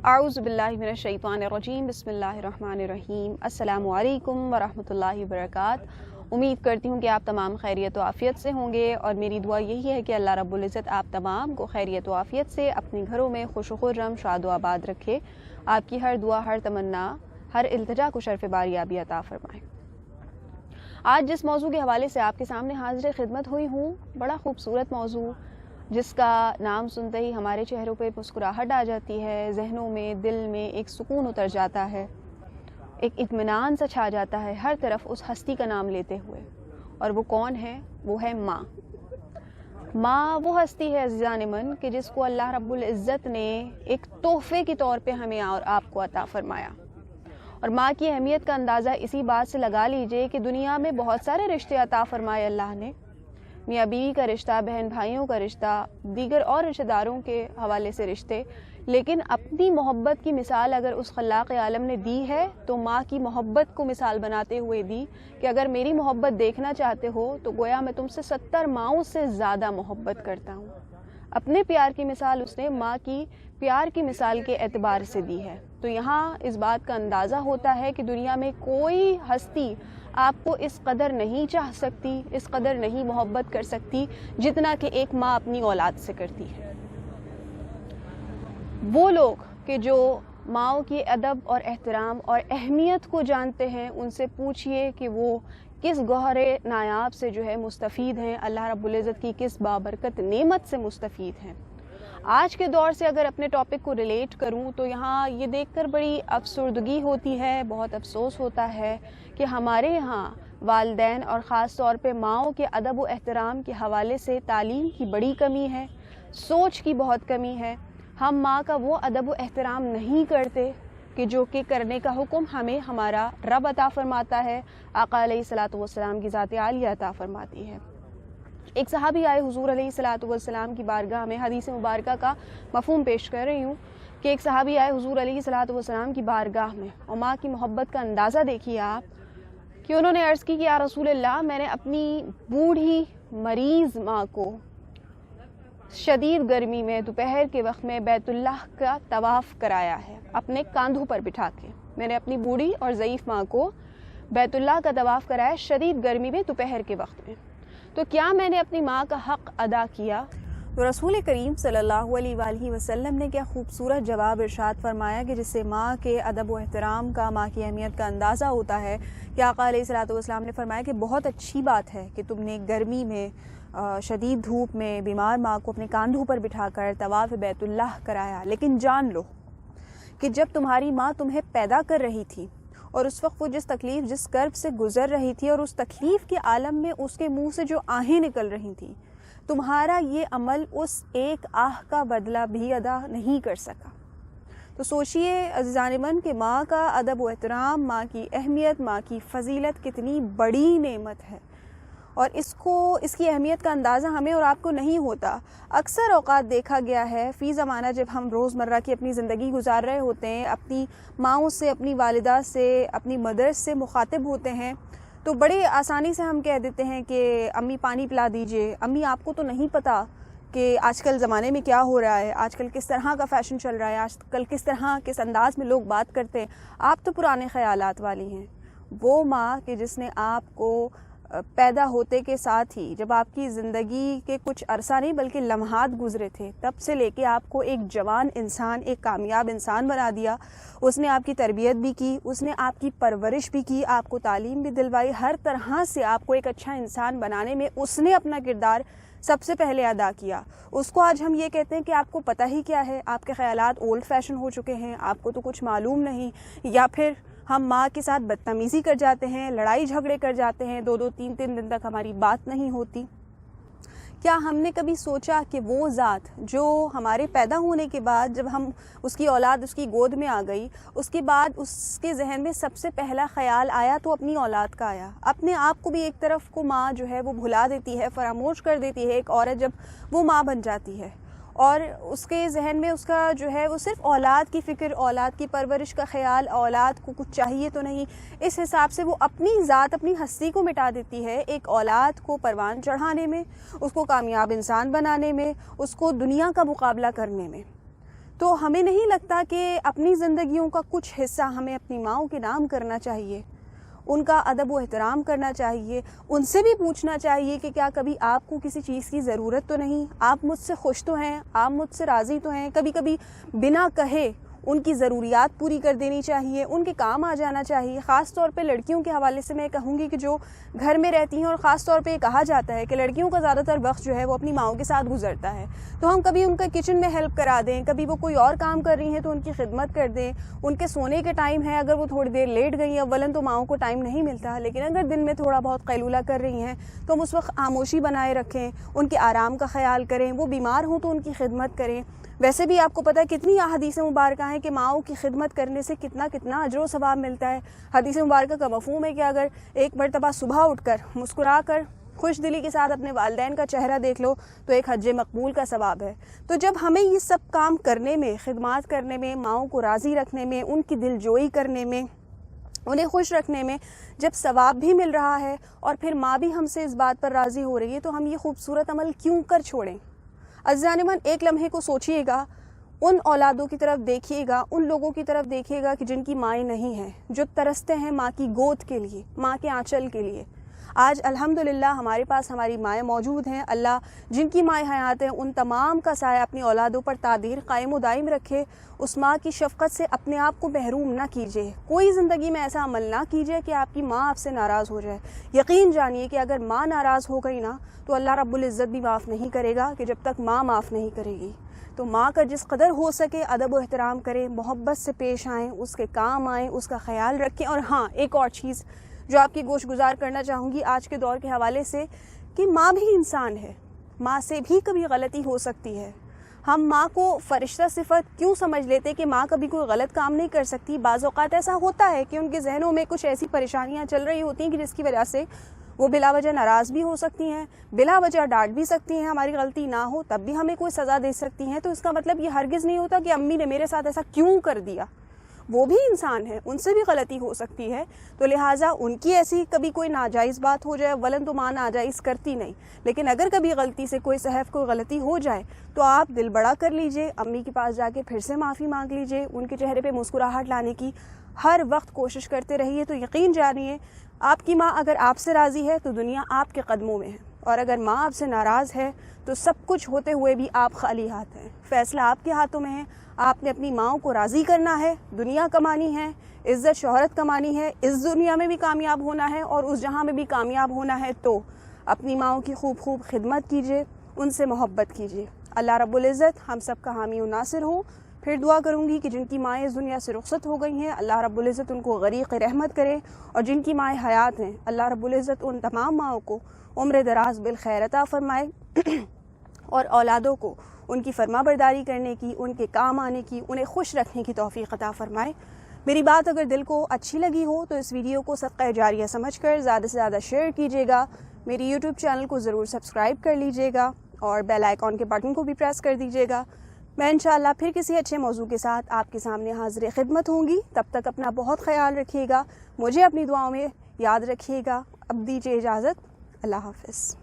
अऊज़ु बिल्लाहि मिनश शैतानिर रजीम बिस्मिल्लाहिर रहमानिर रहीम। अस्सलामु अलैकुम वरहमतुल्लाहि वबरकातुहू। उम्मीद करती हूँ कि आप तमाम खैरियत व आफ़ियत से होंगे और मेरी दुआ यही है कि अल्लाह रब्बुल इज़्ज़त आप तमाम को खैरियत व आफ़ियत से अपने घरों में खुश व खुर्रम शाद व आबाद रखे। आपकी हर दुआ, हर तमन्ना, हर इल्तिजा को शर्फ़ बारियाबी अता फ़रमाए। आज जिस मौजू के हवाले से आपके सामने हाज़िर खिदमत हुई हूँ, बड़ा खूबसूरत मौजू जिसका नाम सुनते ही हमारे चेहरों पे मुस्कुराहट आ जाती है, जहनों में, दिल में एक सुकून उतर जाता है, एक इत्मीनान सा छा जाता है हर तरफ उस हस्ती का नाम लेते हुए। और वो कौन है? वो है माँ। माँ वो हस्ती है अज़ीज़ान मन कि जिसको अल्लाह रब्बुल इज़्ज़त ने एक तोहफ़े के तौर पे हमें और आपको अता फ़रमाया। और माँ की अहमियत का अंदाज़ा इसी बात से लगा लीजिए कि दुनिया में बहुत सारे रिश्ते अता फ़रमाए अल्लाह ने, मियाँ बीवी का रिश्ता, बहन भाइयों का रिश्ता, दीगर और रिश्तेदारों के हवाले से रिश्ते, लेकिन अपनी मोहब्बत की मिसाल अगर उस खल्लाक़ आलम ने दी है तो माँ की मोहब्बत को मिसाल बनाते हुए दी कि अगर मेरी मोहब्बत देखना चाहते हो तो गोया मैं तुमसे 70 माँओं से ज़्यादा मोहब्बत करता हूँ। अपने प्यार की मिसाल उसने माँ की प्यार की मिसाल के एतबार से दी है। तो यहाँ इस बात का अंदाज़ा होता है कि दुनिया में कोई हस्ती आपको इस कदर नहीं चाह सकती, इस कदर नहीं मोहब्बत कर सकती जितना कि एक माँ अपनी औलाद से करती है। वो लोग कि जो माँओं की अदब और एहतराम और अहमियत को जानते हैं, उनसे पूछिए कि वो किस गौहरे नायाब से जो है मुस्तफ़ीद हैं, अल्लाह रब्बुल इज़्ज़त की किस बाबरकत नेमत से मुस्तफ़ीद हैं। आज के दौर से अगर अपने टॉपिक को रिलेट करूं तो यहाँ ये देखकर बड़ी अफसरदगी होती है, बहुत अफसोस होता है कि हमारे यहाँ वालिदैन और ख़ास तौर पे माँओं के अदब व एहतराम के हवाले से तालीम की बड़ी कमी है, सोच की बहुत कमी है। हम माँ का वो अदब व एहतराम नहीं करते कि जो कि करने का हुक्म हमें हमारा रब अता फ़रमाता है, आका अलैहिस्सलातु वस्सलाम की ज़ात आलिया अता फ़रमाती है। एक सहाबी आए हुज़ूर अलैहिस्सलातु वस्सलाम की बारगाह में, हदीस मुबारका का मफ़हूम पेश कर रही हूँ कि एक सहाबी आए हुज़ूर अलैहिस्सलातु वस्सलाम की बारगाह में और माँ की मोहब्बत का अंदाज़ा देखिए आप कि उन्होंने अर्ज़ की कि या रसूलल्लाह, मैंने अपनी बूढ़ी मरीज़ माँ को शदीद गर्मी में दोपहर के वक्त में बैतुल्लाह का तवाफ़ कराया है, अपने कांधों पर बिठा के। मैंने अपनी बूढ़ी और ज़ईफ़ माँ को बैतुल्लाह का तवाफ़ कराया शदीद गर्मी में दोपहर के वक्त में। तो क्या मैंने अपनी माँ का हक़ अदा किया? तो रसूल करीम सल्लल्लाहु अलैहि वसल्लम ने क्या खूबसूरत जवाब इरशाद फरमाया कि जिससे माँ के अदब व एहतराम का, माँ की अहमियत का अंदाज़ा होता है कि आका अलैहिस्सलातु वस्सलाम ने फरमाया कि बहुत अच्छी बात है कि तुमने गर्मी में, शदीद धूप में बीमार माँ को अपने कांधों पर बिठाकर तवाफ़ बैतुल्लाह कराया, लेकिन जान लो कि जब तुम्हारी माँ तुम्हें पैदा कर रही थी और उस वक्त वो जिस तकलीफ़, जिस कर्ब से गुज़र रही थी और उस तकलीफ़ के आलम में उसके मुंह से जो आहें निकल रही थी, तुम्हारा ये अमल उस एक आह का बदला भी अदा नहीं कर सका। तो सोचिए अज़ीज़ान मन कि माँ का अदब व एहतराम, माँ की अहमियत, माँ की फ़जीलत कितनी बड़ी नेमत है और इसकी अहमियत का अंदाज़ा हमें और आपको नहीं होता। अक्सर औक़ात देखा गया है फ़ी ज़माना जब हम रोज़मर्रा की अपनी ज़िंदगी गुजार रहे होते हैं, अपनी माँओं से, अपनी वालिदा से, अपनी मदर्स से मुखातिब होते हैं, तो बड़े आसानी से हम कह देते हैं कि अम्मी पानी पिला दीजिए। अम्मी आपको तो नहीं पता कि आजकल ज़माने में क्या हो रहा है, आजकल किस तरह का फ़ैशन चल रहा है, आजकल किस तरह, किस अंदाज़ में लोग बात करते हैं, आप तो पुराने ख़यालात वाली हैं। वो माँ कि जिसने आपको पैदा होते के साथ ही, जब आपकी ज़िंदगी के कुछ अरसा नहीं बल्कि लम्हात गुज़रे थे, तब से लेके आपको एक जवान इंसान, एक कामयाब इंसान बना दिया। उसने आपकी तरबियत भी की, उसने आपकी परवरिश भी की, आपको तालीम भी दिलवाई, हर तरह से आपको एक अच्छा इंसान बनाने में उसने अपना किरदार सबसे पहले अदा किया। उसको आज हम ये कहते हैं कि आपको पता ही क्या है, आपके ख़यालात ओल्ड फैशन हो चुके हैं, आपको तो कुछ मालूम नहीं, या फिर हम माँ के साथ बदतमीज़ी कर जाते हैं, लड़ाई झगड़े कर जाते हैं, 2-2, 3-3 दिन तक हमारी बात नहीं होती। क्या हमने कभी सोचा कि वो ज़ात जो हमारे पैदा होने के बाद, जब हम उसकी औलाद उसकी गोद में आ गई, उसके बाद उसके जहन में सबसे पहला ख़याल आया तो अपनी औलाद का आया। अपने आप को भी एक तरफ को माँ जो है वो भुला देती है, फरामोश कर देती है एक औरत जब वो माँ बन जाती है, और उसके जहन में उसका जो है वो सिर्फ़ औलाद की फ़िक्र, औलाद की परवरिश का ख़याल, औलाद को कुछ चाहिए तो नहीं, इस हिसाब से वो अपनी ज़ात, अपनी हस्ती को मिटा देती है एक औलाद को परवान चढ़ाने में, उसको कामयाब इंसान बनाने में, उसको दुनिया का मुकाबला करने में। تو ہمیں نہیں لگتا کہ اپنی زندگیوں کا کچھ حصہ ہمیں اپنی ماؤں کے نام کرنا چاہیے، ان کا ادب و احترام کرنا چاہیے، ان سے بھی پوچھنا چاہیے کہ کیا کبھی آپ کو کسی چیز کی ضرورت تو نہیں، آپ مجھ سے خوش تو ہیں، آپ مجھ سے راضی تو ہیں. کبھی کبھی بنا کہے ان کی ضروریات پوری کر دینی چاہیے، ان کے کام آ جانا چاہیے. خاص طور پہ لڑکیوں کے حوالے سے میں کہوں گی کہ جو گھر میں رہتی ہیں، اور خاص طور پہ یہ کہا جاتا ہے کہ لڑکیوں کا زیادہ تر وقت جو ہے وہ اپنی ماؤں کے ساتھ گزرتا ہے، تو ہم کبھی ان کا کچن میں ہیلپ کرا دیں، کبھی وہ کوئی اور کام کر رہی ہیں تو ان کی خدمت کر دیں. ان کے سونے کے ٹائم ہے، اگر وہ تھوڑی دیر لیٹ گئی ہیں، اولاً تو ماؤں کو ٹائم نہیں ملتا، لیکن اگر دن میں تھوڑا بہت قیلولہ کر رہی ہیں تو ہم اس وقت خاموشی بنائے رکھیں، ان کے آرام کا خیال کریں. وہ بیمار ہوں تو ان کی خدمت کریں. ویسے بھی آپ کو پتہ ہے کتنی احادیث مبارکہ ہیں کہ ماؤں کی خدمت کرنے سے کتنا اجر و ثواب ملتا ہے. حدیث مبارکہ کا مفہوم ہے کہ اگر ایک مرتبہ صبح اٹھ کر مسکرا کر خوش دلی کے ساتھ اپنے والدین کا چہرہ دیکھ لو تو ایک حج مقبول کا ثواب ہے. تو جب ہمیں یہ سب کام کرنے میں، خدمات کرنے میں، ماؤں کو راضی رکھنے میں، ان کی دل جوئی کرنے میں، انہیں خوش رکھنے میں جب ثواب بھی مل رہا ہے اور پھر ماں بھی ہم سے اس بات پر راضی ہو رہی ہے، تو ہم یہ خوبصورت عمل کیوں کر چھوڑیں؟ عزیزان من، ایک لمحے کو سوچئے گا، ان اولادوں کی طرف دیکھیے گا، ان لوگوں کی طرف دیکھیے گا کہ جن کی مائیں نہیں ہیں، جو ترستے ہیں ماں کی گود کے لیے، ماں کے آنچل کے لیے. آج الحمدللہ ہمارے پاس ہماری مائیں موجود ہیں. اللہ جن کی مائیں حیات ہیں ان تمام کا سایہ اپنی اولادوں پر تادیر قائم و دائم رکھے. اس ماں کی شفقت سے اپنے آپ کو محروم نہ کیجیے. کوئی زندگی میں ایسا عمل نہ کیجیے کہ آپ کی ماں آپ سے ناراض ہو جائے. یقین جانیے کہ اگر ماں ناراض ہو گئی نا تو اللہ رب العزت بھی معاف نہیں کرے گا کہ جب تک ماں معاف نہیں کرے گی. تو ماں کا جس قدر ہو سکے ادب و احترام کریں، محبت سے پیش آئیں، اس کے کام آئیں، اس کا خیال رکھیں. اور ہاں، ایک اور چیز جو آپ کی گوش گزار کرنا چاہوں گی آج کے دور کے حوالے سے، کہ ماں بھی انسان ہے، ماں سے بھی کبھی غلطی ہو سکتی ہے. ہم ماں کو فرشتہ صفت کیوں سمجھ لیتے کہ ماں کبھی کوئی غلط کام نہیں کر سکتی؟ بعض اوقات ایسا ہوتا ہے کہ ان کے ذہنوں میں کچھ ایسی پریشانیاں چل رہی ہوتی ہیں کہ جس کی وجہ سے وہ بلا وجہ ناراض بھی ہو سکتی ہیں، بلا وجہ ڈانٹ بھی سکتی ہیں. ہماری غلطی نہ ہو تب بھی ہمیں کوئی سزا دے سکتی ہیں. تو اس کا مطلب یہ ہرگز نہیں ہوتا کہ امی نے میرے ساتھ ایسا کیوں کر دیا. وہ بھی انسان ہے، ان سے بھی غلطی ہو سکتی ہے. تو لہٰذا ان کی ایسی کبھی کوئی ناجائز بات ہو جائے، ولن تو ماں ناجائز کرتی نہیں، لیکن اگر کبھی غلطی سے کوئی سہو کوئی غلطی ہو جائے تو آپ دل بڑا کر لیجئے، امی کے پاس جا کے پھر سے معافی مانگ لیجئے، ان کے چہرے پہ مسکراہٹ لانے کی ہر وقت کوشش کرتے رہیے. تو یقین جانیے آپ کی ماں اگر آپ سے راضی ہے تو دنیا آپ کے قدموں میں ہے، اور اگر ماں آپ سے ناراض ہے تو سب کچھ ہوتے ہوئے بھی آپ خالی ہاتھ ہیں. فیصلہ آپ کے ہاتھوں میں ہے. آپ نے اپنی ماؤں کو راضی کرنا ہے، دنیا کمانی ہے، عزت شہرت کمانی ہے، اس دنیا میں بھی کامیاب ہونا ہے اور اس جہاں میں بھی کامیاب ہونا ہے. تو اپنی ماؤں کی خوب خدمت کیجیے، ان سے محبت کیجیے. اللہ رب العزت ہم سب کا حامی و ناصر ہو. پھر دعا کروں گی کہ جن کی مائیں اس دنیا سے رخصت ہو گئی ہیں اللہ رب العزت ان کو غریق رحمت کرے، اور جن کی مائیں حیات ہیں اللہ رب العزت ان تمام ماؤں کو عمر دراز بالخیر عطا فرمائے اور اولادوں کو ان کی فرما برداری کرنے کی، ان کے کام آنے کی، انہیں خوش رکھنے کی توفیق عطا فرمائے. میری بات اگر دل کو اچھی لگی ہو تو اس ویڈیو کو صدقہ جاریہ سمجھ کر زیادہ سے زیادہ شیئر کیجیے گا. میری یوٹیوب چینل کو ضرور سبسکرائب کر لیجیے گا اور بیل آئیکن کے بٹن کو بھی پریس کر دیجیے گا. میں انشاءاللہ پھر کسی اچھے موضوع کے ساتھ آپ کے سامنے حاضر خدمت ہوں گی. تب تک اپنا بہت خیال رکھیے گا، مجھے اپنی دعاؤں میں یاد رکھیے گا. اب دیجیے اجازت. اللہ حافظ.